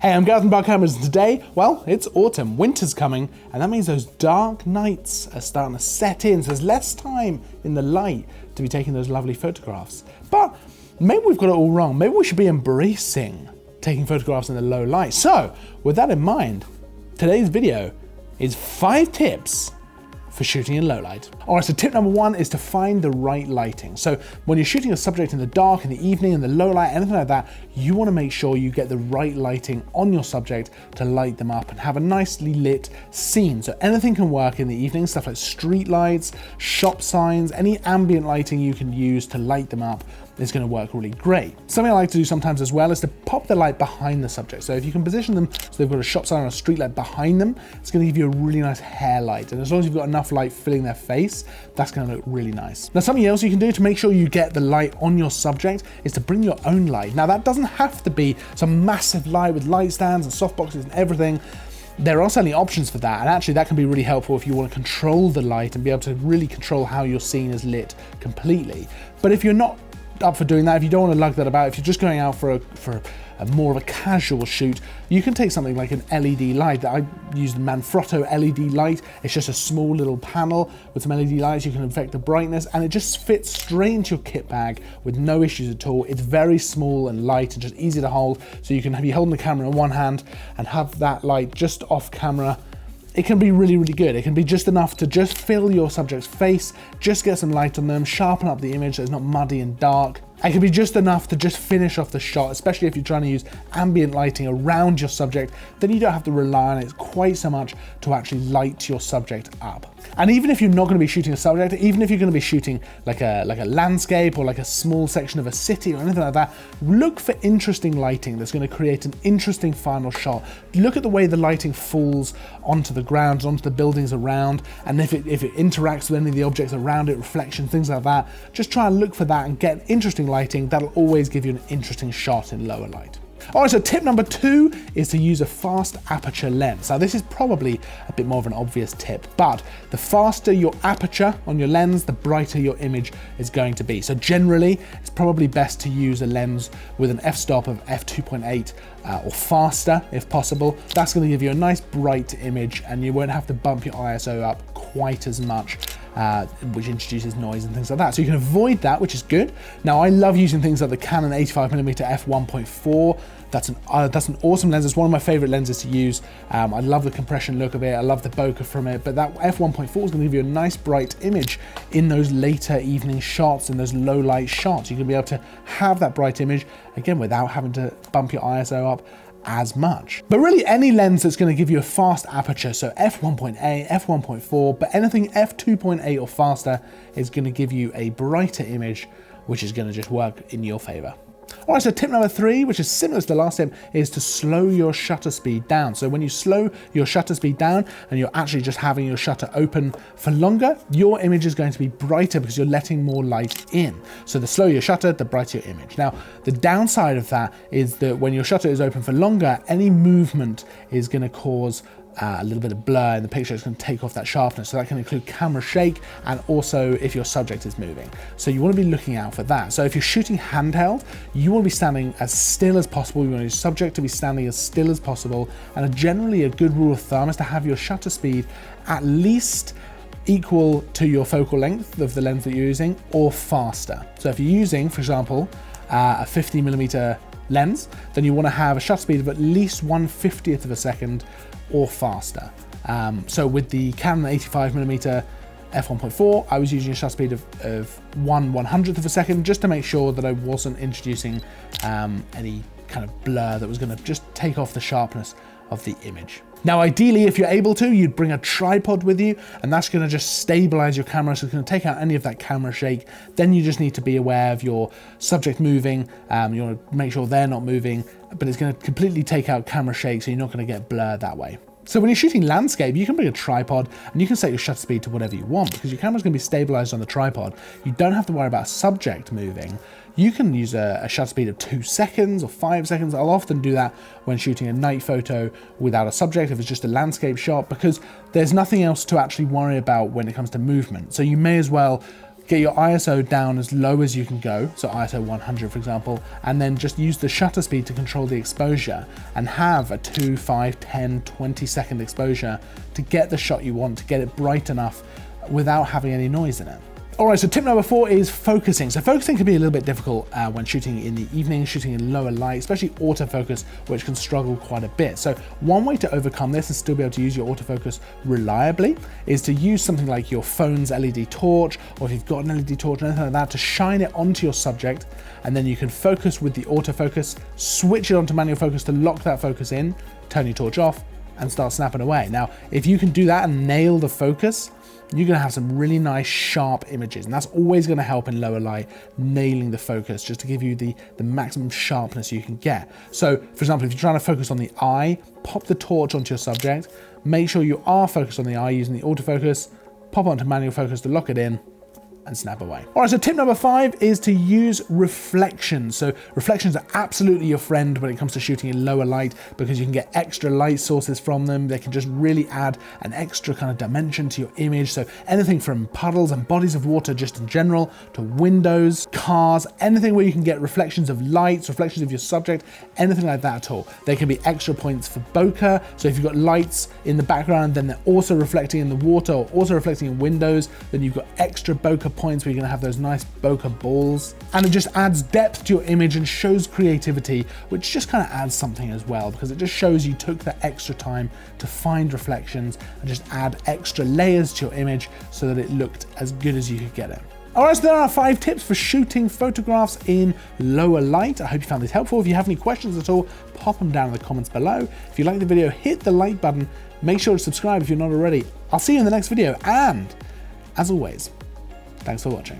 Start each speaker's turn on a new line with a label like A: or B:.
A: Hey, I'm Gareth from Bar Cameras, and today, well, it's autumn, winter's coming, and that means those dark nights are starting to set in, so there's less time in the light to be taking those lovely photographs. But maybe we've got it all wrong. Maybe we should be embracing taking photographs in the low light. So, with that in mind, today's video is 5 tips for shooting in low light. All right, so tip number 1 is to find the right lighting. So when you're shooting a subject in the dark, in the evening, in the low light, anything like that, you want to make sure you get the right lighting on your subject to light them up and have a nicely lit scene. So anything can work in the evening, stuff like street lights, shop signs, any ambient lighting you can use to light them up is going to work really great. Something I like to do sometimes as well is to pop the light behind the subject. So if you can position them so they've got a shop sign or a street light behind them, it's going to give you a really nice hair light. And as long as you've got enough light filling their face, that's going to look really nice. Now, something else you can do to make sure you get the light on your subject is to bring your own light. Now, that doesn't have to be some massive light with light stands and softboxes and everything. There are certainly options for that, and actually that can be really helpful if you want to control the light and be able to really control how your scene is lit completely. But if you're not up for doing that, if you don't want to lug that about, if you're just going out for a more of a casual shoot, you can take something like an LED light. I use the Manfrotto LED light. It's just a small little panel with some LED lights. You can affect the brightness, and it just fits straight into your kit bag with no issues at all. It's very small and light and just easy to hold, so you can be holding the camera in one hand and have that light just off camera. It can be really, really good. It can be just enough to just fill your subject's face, just get some light on them, sharpen up the image so it's not muddy and dark. It can be just enough to just finish off the shot, especially if you're trying to use ambient lighting around your subject, then you don't have to rely on it quite so much to actually light your subject up. And even if you're not going to be shooting a subject, even if you're going to be shooting like a landscape or like a small section of a city or anything like that, look for interesting lighting that's going to create an interesting final shot. Look at the way the lighting falls onto the ground, onto the buildings around, and if it interacts with any of the objects around it, reflection, things like that. Just try and look for that and get interesting lighting. That'll always give you an interesting shot in lower light. All right, so tip number 2 is to use a fast aperture lens. Now, this is probably a bit more of an obvious tip, but the faster your aperture on your lens, the brighter your image is going to be. So generally, it's probably best to use a lens with an f-stop of f2.8 or faster if possible. That's going to give you a nice bright image, and you won't have to bump your ISO up quite as much, which introduces noise and things like that. So you can avoid that, which is good. Now, I love using things like the Canon 85mm f1.4. That's an awesome lens. It's one of my favorite lenses to use. I love the compression look of it. I love the bokeh from it. But that f1.4 is going to give you a nice bright image in those later evening shots, in those low light shots. You're going to be able to have that bright image, again, without having to bump your ISO up as much. But really, any lens that's going to give you a fast aperture, so f1.8, f1.4, but anything f2.8 or faster is going to give you a brighter image, which is going to just work in your favor. All right, so tip number 3, which is similar to the last tip, is to slow your shutter speed down. So when you slow your shutter speed down and you're actually just having your shutter open for longer, your image is going to be brighter because you're letting more light in. So the slower your shutter, the brighter your image. Now, the downside of that is that when your shutter is open for longer, any movement is going to cause a little bit of blur in the picture. It's going to take off that sharpness. So that can include camera shake, and also if your subject is moving. So you want to be looking out for that. So if you're shooting handheld, you want to be standing as still as possible. You want your subject to be standing as still as possible. And generally, a good rule of thumb is to have your shutter speed at least equal to your focal length of the lens that you're using, or faster. So if you're using, for example, a 50mm lens, then you want to have a shutter speed of at least 1/50th of a second or faster. So with the Canon 85mm f1.4, I was using a shutter speed of 1/100th of a second, just to make sure that I wasn't introducing any kind of blur that was going to just take off the sharpness of the image. Now, ideally, if you're able to, you'd bring a tripod with you, and that's going to just stabilize your camera, so it's going to take out any of that camera shake. Then you just need to be aware of your subject moving. You want to make sure they're not moving, but it's going to completely take out camera shake, so you're not going to get blur that way. So when you're shooting landscape, you can bring a tripod and you can set your shutter speed to whatever you want, because your camera's going to be stabilized on the tripod. You don't have to worry about a subject moving. You can use a shutter speed of 2 seconds or 5 seconds. I'll often do that when shooting a night photo without a subject, if it's just a landscape shot, because there's nothing else to actually worry about when it comes to movement. So you may as well get your ISO down as low as you can go, so ISO 100 for example, and then just use the shutter speed to control the exposure and have a 2, 5, 10, 20 second exposure to get the shot you want, to get it bright enough without having any noise in it. All right, so tip number 4 is focusing. So focusing can be a little bit difficult when shooting in the evening, shooting in lower light, especially autofocus, which can struggle quite a bit. So one way to overcome this and still be able to use your autofocus reliably is to use something like your phone's LED torch, or if you've got an LED torch or anything like that, to shine it onto your subject, and then you can focus with the autofocus, switch it onto manual focus to lock that focus in, turn your torch off, and start snapping away. Now, if you can do that and nail the focus, you're gonna have some really nice sharp images, and that's always gonna help in lower light, nailing the focus, just to give you the maximum sharpness you can get. So for example, if you're trying to focus on the eye, pop the torch onto your subject, make sure you are focused on the eye using the autofocus, pop onto manual focus to lock it in, and snap away. All right, so tip number 5 is to use reflections. So reflections are absolutely your friend when it comes to shooting in lower light, because you can get extra light sources from them. They can just really add an extra kind of dimension to your image. So anything from puddles and bodies of water just in general, to windows, cars, anything where you can get reflections of lights, reflections of your subject, anything like that at all. They can be extra points for bokeh. So if you've got lights in the background, then they're also reflecting in the water or also reflecting in windows, then you've got extra bokeh points where you're gonna have those nice bokeh balls. And it just adds depth to your image and shows creativity, which just kind of adds something as well, because it just shows you took the extra time to find reflections and just add extra layers to your image so that it looked as good as you could get it. All right, so there are 5 tips for shooting photographs in lower light. I hope you found this helpful. If you have any questions at all, pop them down in the comments below. If you like the video, hit the like button. Make sure to subscribe if you're not already. I'll see you in the next video, and as always, thanks for watching.